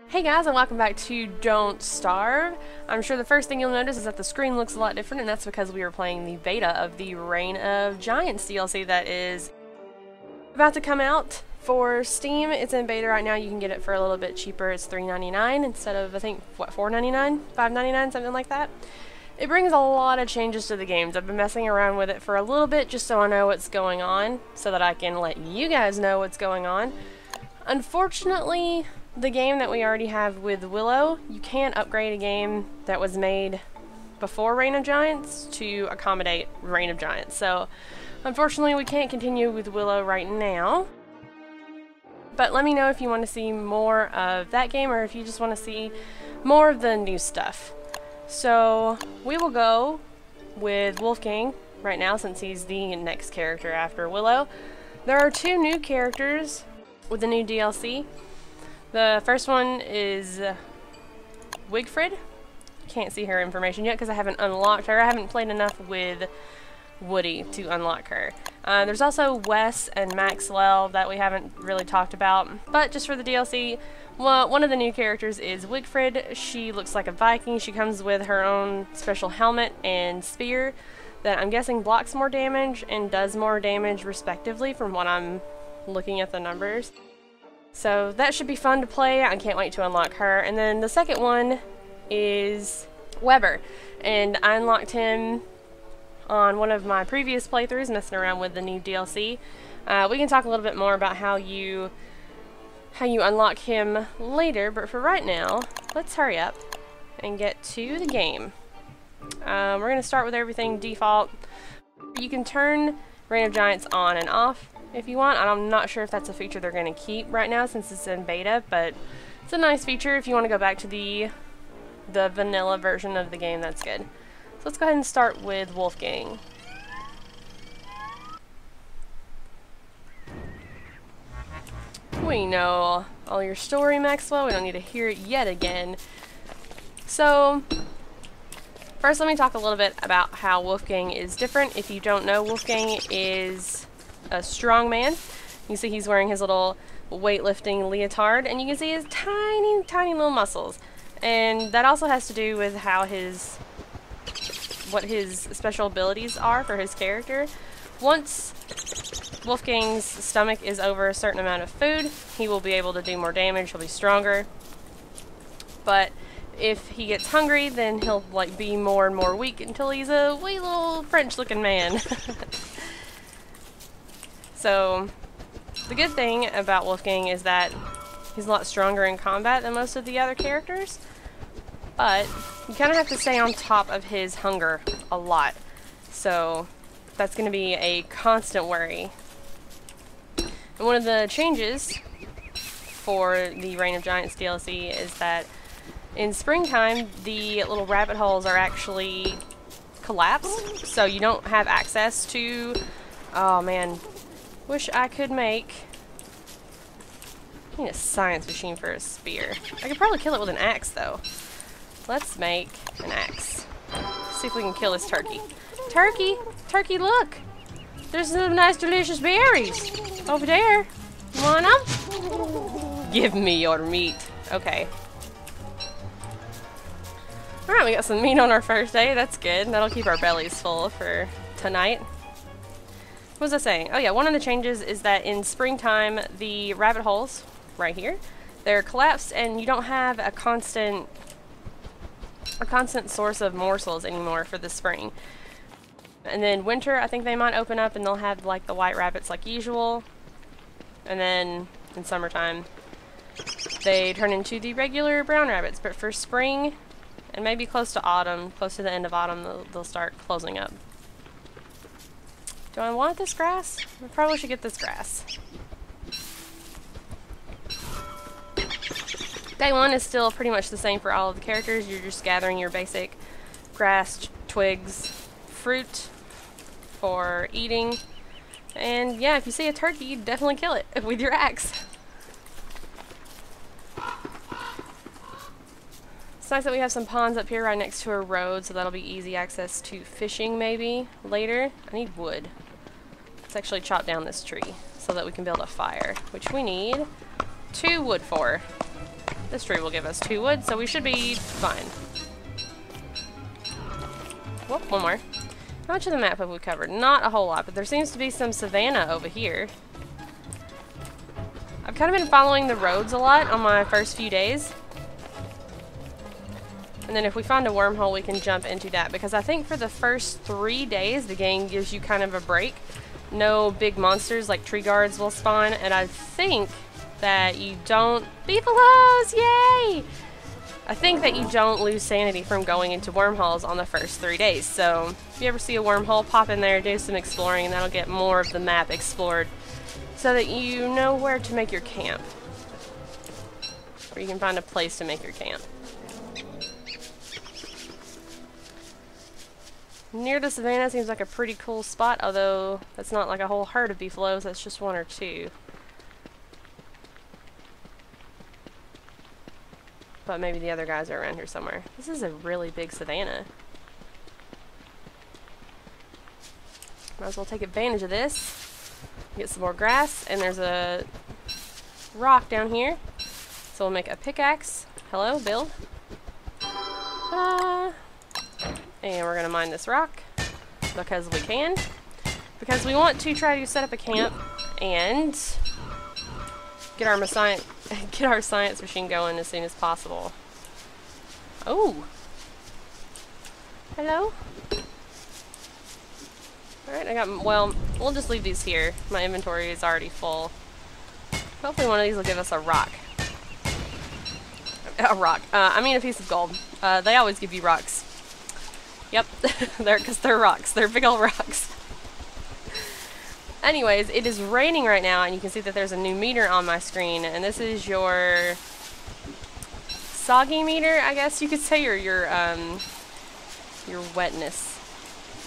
Hey guys, and welcome back to Don't Starve. I'm sure the first thing you'll notice is that the screen looks a lot different, and that's because we are playing the beta of the Reign of Giants DLC that is about to come out for Steam. It's in beta right now. You can get it for a little bit cheaper. It's $3.99 instead of, I think, what, $4.99? $5.99? Something like that. It brings a lot of changes to the games. I've been messing around with it for a little bit just so I know what's going on, so that I can let you guys know what's going on. Unfortunately, the game that we already have with Willow, you can't upgrade a game that was made before Reign of Giants to accommodate Reign of Giants. So, unfortunately, we can't continue with Willow right now. But let me know if you want to see more of that game or if you just want to see more of the new stuff. So, we will go with Wolfgang right now since he's the next character after Willow. There are two new characters with the new DLC. The first one is Wigfrid. Can't see her information yet because I haven't unlocked her. I haven't played enough with Woody to unlock her. There's also Wes and Maxwell that we haven't really talked about, but just for the DLC, well, one of the new characters is Wigfrid. She looks like a Viking. She comes with her own special helmet and spear that I'm guessing blocks more damage and does more damage respectively from what I'm looking at the numbers. So that should be fun to play. I can't wait to unlock her. And then the second one is Weber, and I unlocked him on one of my previous playthroughs messing around with the new DLC. We can talk a little bit more about how you unlock him later, but for right now, let's hurry up and get to the game. We're going to start with everything default. You can turn Reign of Giants on and off if you want. I'm not sure if that's a feature they're going to keep right now since it's in beta, but it's a nice feature. If you want to go back to the vanilla version of the game, that's good. So let's go ahead and start with Wolfgang. We know all your story, Maxwell. We don't need to hear it yet again. So, first let me talk a little bit about how Wolfgang is different. If you don't know, Wolfgang is a strongman. You can see he's wearing his little weightlifting leotard, and you can see his tiny, tiny little muscles. And that also has to do with how what his special abilities are for his character. Once Wolfgang's stomach is over a certain amount of food, he will be able to do more damage, he'll be stronger. But if he gets hungry, then he'll like be more and more weak until he's a wee little French looking man. So, the good thing about Wolfgang is that he's a lot stronger in combat than most of the other characters, but you kind of have to stay on top of his hunger a lot. So, that's going to be a constant worry. And one of the changes for the Reign of Giants DLC is that in springtime, the little rabbit holes are actually collapsed, so you don't have access to... Oh man, wish I could make... I need a science machine for a spear. I could probably kill it with an axe though. Let's make an axe. See if we can kill this turkey. Turkey! Turkey, look! There's some nice delicious berries over there. You want them? Give me your meat. Okay. Alright, we got some meat on our first day. That's good. That'll keep our bellies full for tonight. What was I saying? Oh yeah, one of the changes is that in springtime, the rabbit holes, right here, they're collapsed and you don't have a constant source of morsels anymore for the spring. And then winter, I think they might open up and they'll have like the white rabbits like usual. And then in summertime, they turn into the regular brown rabbits. But for spring, and maybe close to autumn, close to the end of autumn, they'll start closing up. Do I want this grass? I probably should get this grass. Day one is still pretty much the same for all of the characters. You're just gathering your basic grass, twigs, fruit for eating. And yeah, if you see a turkey, you definitely kill it with your axe. It's nice that we have some ponds up here right next to a road, so that'll be easy access to fishing maybe later. I need wood. Let's actually chop down this tree so that we can build a fire, which we need 2 wood for. This tree will give us 2 wood, so we should be fine. Whoop, one more. How much of the map have we covered? Not a whole lot, but there seems to be some savanna over here. I've kind of been following the roads a lot on my first few days. And then if we find a wormhole, we can jump into that. Because I think for the first 3 days, the game gives you kind of a break. No big monsters like tree guards will spawn. And I think that you don't... Beefaloes! Yay! I think that you don't lose sanity from going into wormholes on the first 3 days. So if you ever see a wormhole, pop in there, do some exploring, and that'll get more of the map explored so that you know where to make your camp. Or you can find a place to make your camp. Near the savannah seems like a pretty cool spot, although that's not like a whole herd of beefaloes, that's just 1 or 2. But maybe the other guys are around here somewhere. This is a really big savannah. Might as well take advantage of this. Get some more grass, and there's a rock down here. So we'll make a pickaxe. Hello, build. And we're gonna mine this rock because we can. Because we want to try to set up a camp and get our science machine going as soon as possible. Oh! Hello? Alright, I got, well, we'll just leave these here. My inventory is already full. Hopefully one of these will give us a rock. A rock. I mean a piece of gold. They always give you rocks. Yep, because they're rocks. They're big old rocks. Anyways, it is raining right now, and you can see that there's a new meter on my screen, and this is your soggy meter, I guess you could say, or your wetness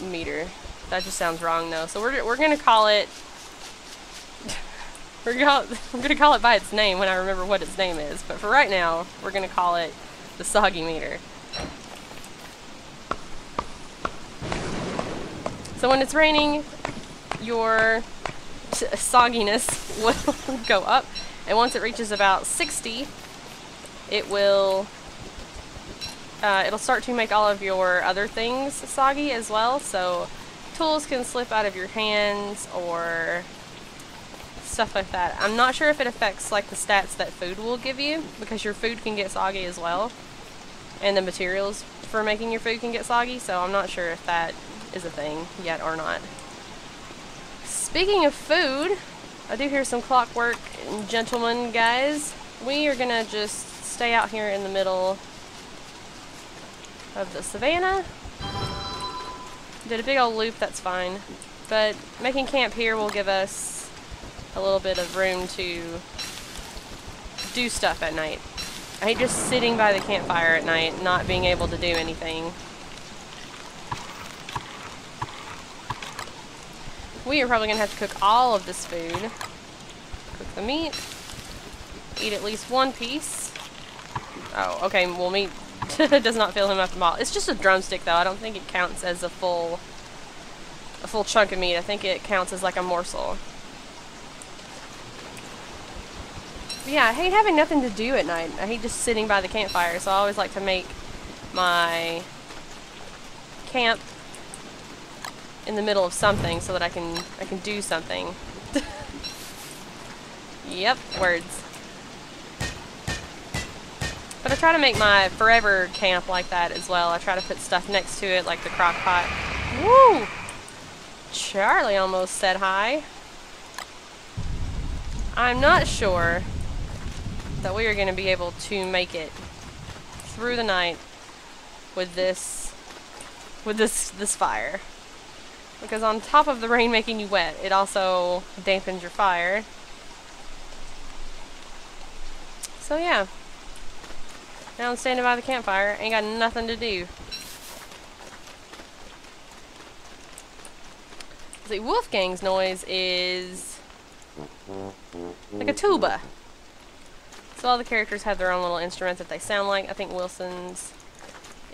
meter. That just sounds wrong though. So we're gonna call it. I'm gonna call it by its name when I remember what its name is. But for right now, we're gonna call it the soggy meter. So when it's raining, your sogginess will go up, and once it reaches about 60, it will. It'll start to make all of your other things soggy as well. So tools can slip out of your hands or stuff like that. I'm not sure if it affects like the stats that food will give you, because your food can get soggy as well, and the materials for making your food can get soggy, so I'm not sure if that is a thing yet or not. Speaking of food, I do hear some clockwork gentlemen guys. We are gonna just stay out here in the middle of the savannah. Did a big old loop, that's fine. But making camp here will give us a little bit of room to do stuff at night. I hate just sitting by the campfire at night, not being able to do anything. We are probably going to have to cook all of this food. Cook the meat. Eat at least 1 piece. Oh, okay, well meat does not fill him up at all. It's just a drumstick though. I don't think it counts as a full chunk of meat. I think it counts as like a morsel. But yeah, I hate having nothing to do at night. I hate just sitting by the campfire, so I always like to make my camp in the middle of something so that I can do something. Yep, words. But I try to make my forever camp like that as well. I try to put stuff next to it, like the crock pot. Woo! Charlie almost said hi. I'm not sure that we are going to be able to make it through the night with this fire. Because on top of the rain making you wet, it also dampens your fire. So yeah. Now I'm standing by the campfire, ain't got nothing to do. See, Wolfgang's noise is like a tuba. So all the characters have their own little instruments that they sound like. I think Wilson's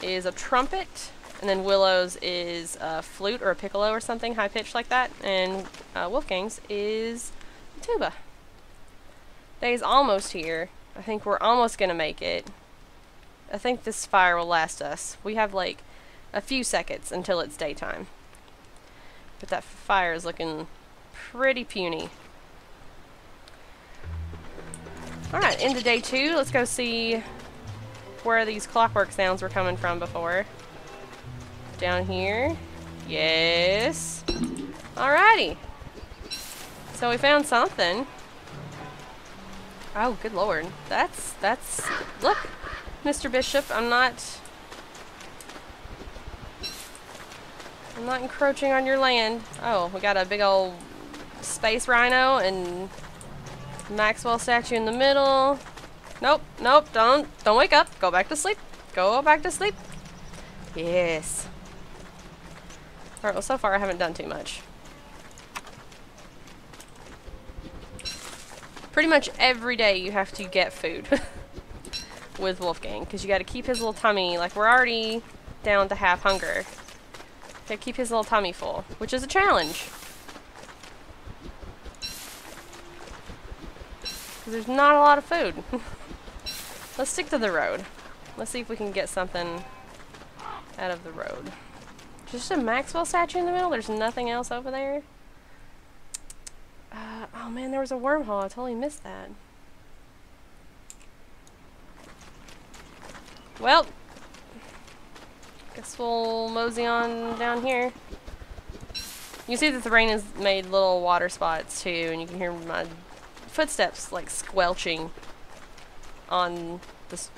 is a trumpet, and then Willow's is a flute or a piccolo or something high pitched like that, and Wolfgang's is a tuba. Day's almost here. I think we're almost gonna make it. I think this fire will last us. We have like a few seconds until it's daytime. But that fire is looking pretty puny. Alright, into day 2. Let's go see where these clockwork sounds were coming from before. Down here. Yes. Alrighty. So we found something. Oh, good lord. That's, look, Mr. Bishop, I'm not encroaching on your land. Oh, we got a big old space rhino and Maxwell statue in the middle. Nope, nope, don't wake up. Go back to sleep. Go back to sleep. Yes. Alright, well, so far I haven't done too much. Pretty much every day you have to get food with Wolfgang, because you got to keep his little tummy, like we're already down to half hunger. Gotta keep his little tummy full, which is a challenge. There's not a lot of food. Let's stick to the road. Let's see if we can get something out of the road. Just a Maxwell statue in the middle? There's nothing else over there? Oh man, there was a wormhole. I totally missed that. Well, guess we'll mosey on down here. You see that the rain has made little water spots too, and you can hear my footsteps like squelching on this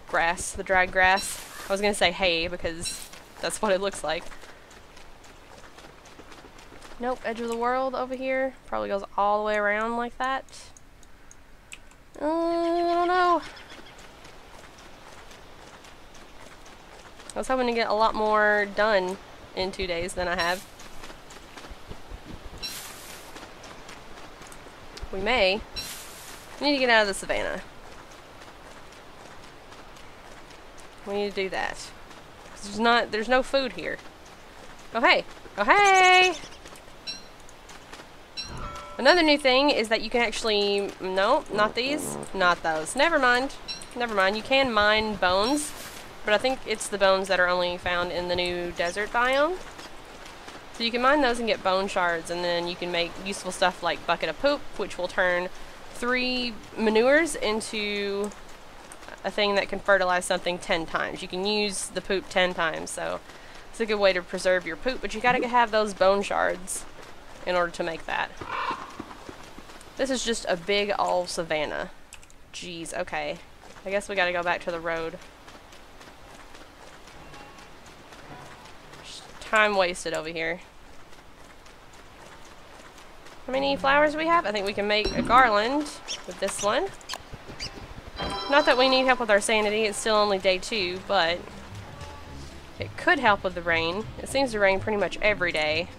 grass, the dried grass. I was gonna say hay because that's what it looks like. Nope, edge of the world over here. Probably goes all the way around like that. I don't know. I was hoping to get a lot more done in 2 days than I have. We may. We need to get out of the savannah. We need to do that. 'Cause there's no food here. Oh hey! Oh hey! Another new thing is that you can actually, no, not these, not those. Never mind. Never mind. You can mine bones, but I think it's the bones that are only found in the new desert biome. So you can mine those and get bone shards, and then you can make useful stuff like bucket of poop, which will turn 3 manures into a thing that can fertilize something 10 times. You can use the poop 10 times, so it's a good way to preserve your poop, but you gotta have those bone shards in order to make that. This is just a big old savannah. Jeez, okay. I guess we gotta go back to the road. Just time wasted over here. How many flowers do we have? I think we can make a garland with this one. Not that we need help with our sanity, it's still only day 2, but it could help with the rain. It seems to rain pretty much every day.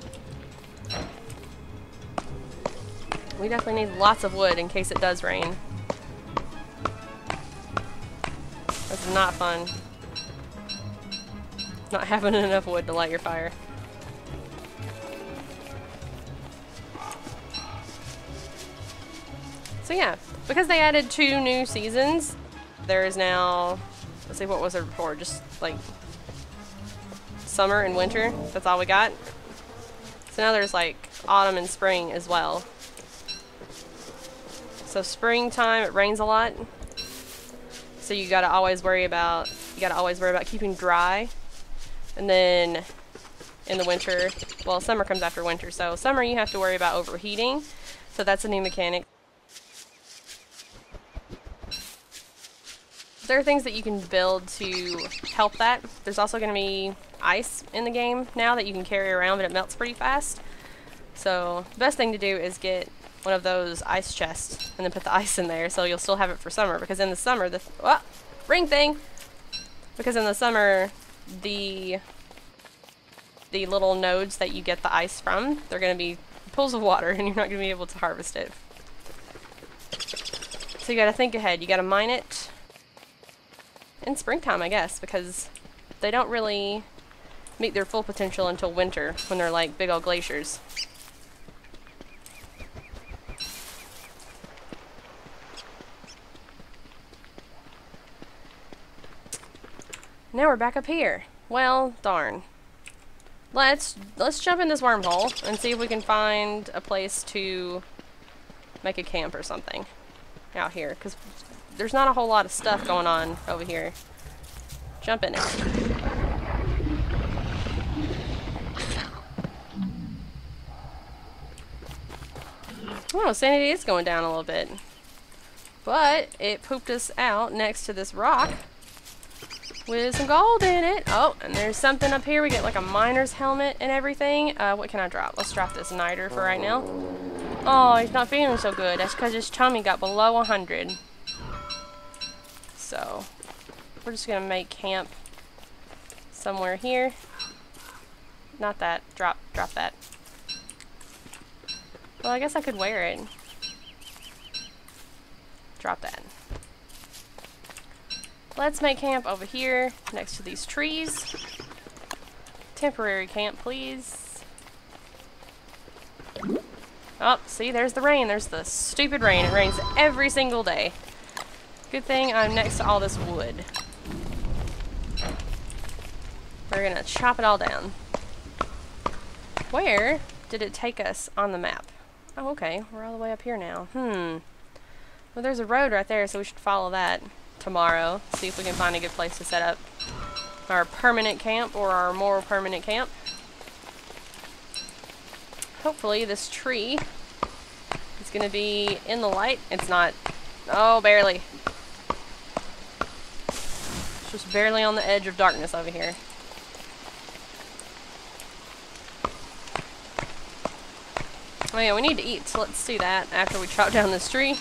We definitely need lots of wood in case it does rain. That's not fun. Not having enough wood to light your fire. So yeah, because they added 2 new seasons, there is now, let's see, what was there before? Just like summer and winter. That's all we got. So now there's like autumn and spring as well. So springtime, it rains a lot. So you gotta always worry about keeping dry. And then in the winter, well, summer comes after winter. So summer you have to worry about overheating. So that's a new mechanic. There are things that you can build to help that. There's also gonna be ice in the game now that you can carry around, but it melts pretty fast. So the best thing to do is get one of those ice chests and then put the ice in there, so you'll still have it for summer, because in the summer ring thing, because in the summer the little nodes that you get the ice from, they're going to be pools of water and you're not going to be able to harvest it. So you got to think ahead. You got to mine it in springtime, I guess, because they don't really meet their full potential until winter when they're like big old glaciers. Now we're back up here. Well, darn. Let's jump in this wormhole and see if we can find a place to make a camp or something out here, because there's not a whole lot of stuff going on over here. Jump in it. Oh, sanity is going down a little bit. But it pooped us out next to this rock with some gold in it. Oh, and there's something up here. We get like a miner's helmet and everything. What can I drop? Let's drop this niter for right now. Oh, he's not feeling so good. That's because his tummy got below 100. So, we're just going to make camp somewhere here. Not that. Drop that. Well, I guess I could wear it. Drop that. Let's make camp over here next to these trees. Temporary camp, please. Oh, see, there's the rain. There's the stupid rain. It rains every single day. Good thing I'm next to all this wood. We're gonna chop it all down. Where did it take us on the map? Oh, okay. We're all the way up here now. Well, there's a road right there, so we should follow that tomorrow. See if we can find a good place to set up our permanent camp or our more permanent camp. Hopefully this tree is going to be in the light. It's not. Oh, barely. It's just barely on the edge of darkness over here. Oh yeah, we need to eat, so let's do that after we chop down this tree.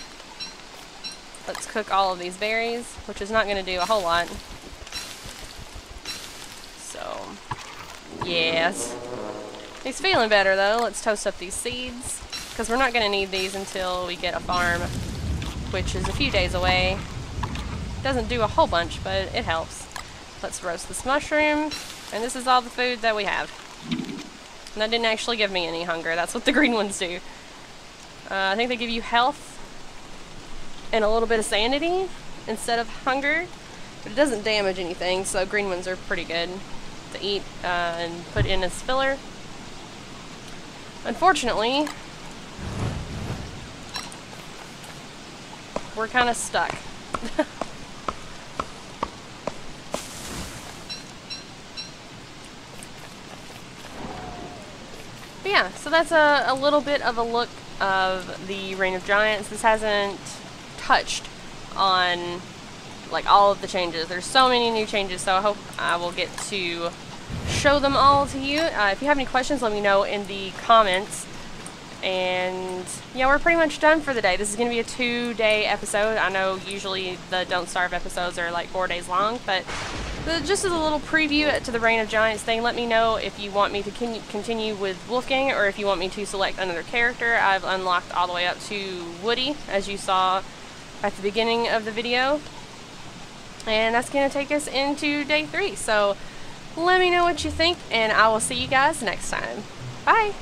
Let's cook all of these berries, which is not going to do a whole lot. So, yes. He's feeling better though. Let's toast up these seeds, because we're not going to need these until we get a farm, which is a few days away. Doesn't do a whole bunch, but it helps. Let's roast this mushroom, and this is all the food that we have. And that didn't actually give me any hunger. That's what the green ones do. I think they give you health and a little bit of sanity instead of hunger. But it doesn't damage anything, so green ones are pretty good to eat and put in as filler. Unfortunately, we're kind of stuck. But yeah, so that's a little bit of a look of the Reign of Giants. This hasn't touched on like all of the changes. There's so many new changes, so I hope I will get to show them all to you. If you have any questions, let me know in the comments. And yeah, we're pretty much done for the day. This is going to be a 2-day episode. I know usually the Don't Starve episodes are like 4 days long, but just as a little preview to the Reign of Giants thing, let me know if you want me to continue with Wolfgang or if you want me to select another character. I've unlocked all the way up to Woody, as you saw at the beginning of the video. And that's going to take us into day 3. So let me know what you think, and I will see you guys next time. Bye!